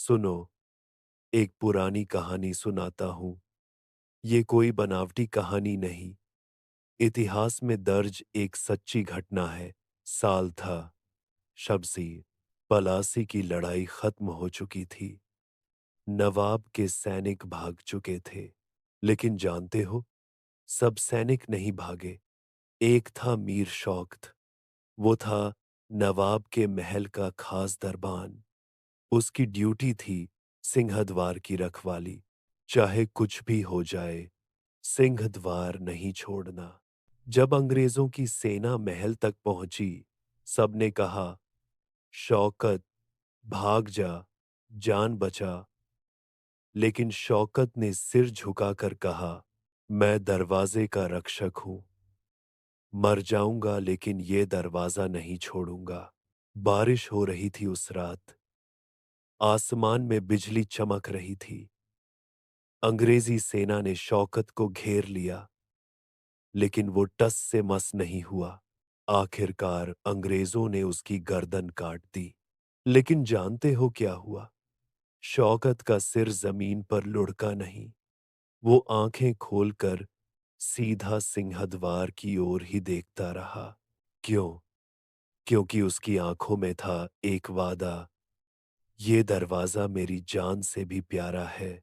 सुनो, एक पुरानी कहानी सुनाता हूँ। ये कोई बनावटी कहानी नहीं, इतिहास में दर्ज एक सच्ची घटना है। साल था शबसी, पलासी की लड़ाई खत्म हो चुकी थी। नवाब के सैनिक भाग चुके थे। लेकिन जानते हो, सब सैनिक नहीं भागे। एक था मीर शौकत। वो था नवाब के महल का खास दरबान। उसकी ड्यूटी थी सिंहद्वार की रखवाली। चाहे कुछ भी हो जाए, सिंहद्वार नहीं छोड़ना। जब अंग्रेजों की सेना महल तक पहुंची, सबने कहा, शौकत, भाग जा, जान बचा। लेकिन शौकत ने सिर झुकाकर कहा, मैं दरवाजे का रक्षक हूं। मर जाऊंगा लेकिन ये दरवाजा नहीं छोड़ूंगा। बारिश हो रही थी उस रात। आसमान में बिजली चमक रही थी। अंग्रेजी सेना ने शौकत को घेर लिया, लेकिन वो टस से मस नहीं हुआ। आखिरकार अंग्रेजों ने उसकी गर्दन काट दी। लेकिन जानते हो क्या हुआ? शौकत का सिर जमीन पर लुढ़का नहीं। वो आंखें खोलकर सीधा सिंहद्वार की ओर ही देखता रहा। क्यों? क्योंकि उसकी आंखों में था एक वादा, ये दरवाजा मेरी जान से भी प्यारा है।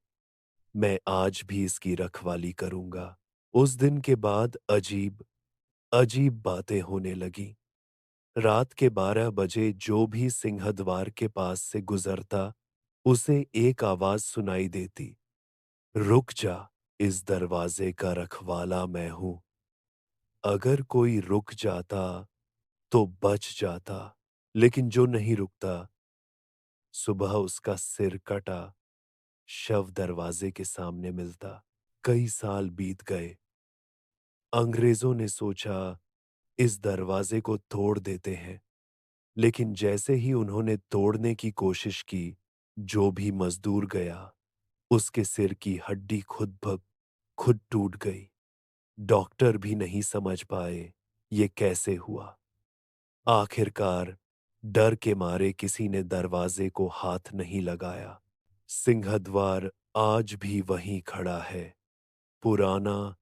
मैं आज भी इसकी रखवाली करूंगा। उस दिन के बाद अजीब अजीब बातें होने लगी। रात के 12 बजे जो भी सिंहद्वार के पास से गुजरता, उसे एक आवाज सुनाई देती, रुक जा, इस दरवाजे का रखवाला मैं हूं। अगर कोई रुक जाता तो बच जाता, लेकिन जो नहीं रुकता, सुबह उसका सिर कटा, शव दरवाजे के सामने मिलता। कई साल बीत गए। अंग्रेजों ने सोचा, इस दरवाजे को तोड़ देते हैं। लेकिन जैसे ही उन्होंने तोड़ने की कोशिश की, जो भी मजदूर गया, उसके सिर की हड्डी खुद ब खुद टूट गई। डॉक्टर भी नहीं समझ पाए ये कैसे हुआ। आखिरकार डर के मारे किसी ने दरवाजे को हाथ नहीं लगाया। सिंहद्वार आज भी वहीं खड़ा है, पुराना,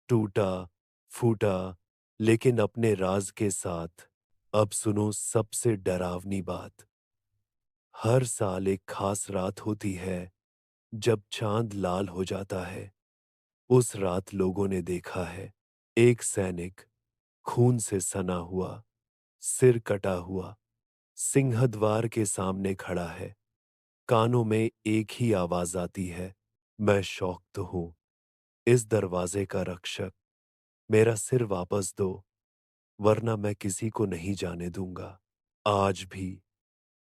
टूटा, फूटा, लेकिन अपने राज के साथ। अब सुनो सबसे डरावनी बात। हर साल एक खास रात होती है, जब चांद लाल हो जाता है। उस रात लोगों ने देखा है, एक सैनिक खून से सना हुआ, सिर कटा हुआ, सिंहद्वार के सामने खड़ा है। कानों में एक ही आवाज आती है, मैं शौकत हूं, इस दरवाजे का रक्षक। मेरा सिर वापस दो, वरना मैं किसी को नहीं जाने दूंगा। आज भी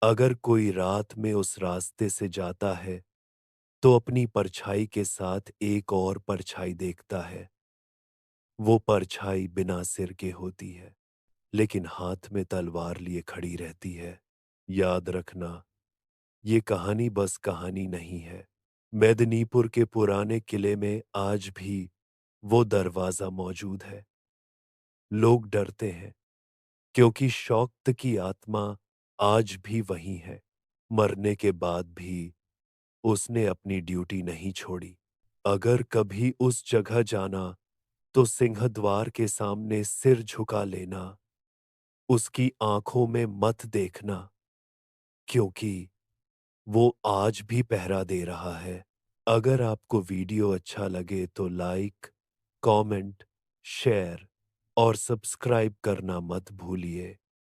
अगर कोई रात में उस रास्ते से जाता है, तो अपनी परछाई के साथ एक और परछाई देखता है। वो परछाई बिना सिर के होती है, लेकिन हाथ में तलवार लिए खड़ी रहती है। याद रखना, ये कहानी बस कहानी नहीं है। मेदिनीपुर के पुराने किले में आज भी वो दरवाजा मौजूद है। लोग डरते हैं, क्योंकि शौकत की आत्मा आज भी वहीं है। मरने के बाद भी उसने अपनी ड्यूटी नहीं छोड़ी। अगर कभी उस जगह जाना, तो सिंहद्वार के सामने सिर झुका लेना। उसकी आंखों में मत देखना, क्योंकि वो आज भी पहरा दे रहा है। अगर आपको वीडियो अच्छा लगे तो लाइक, कमेंट, शेयर और सब्सक्राइब करना मत भूलिए।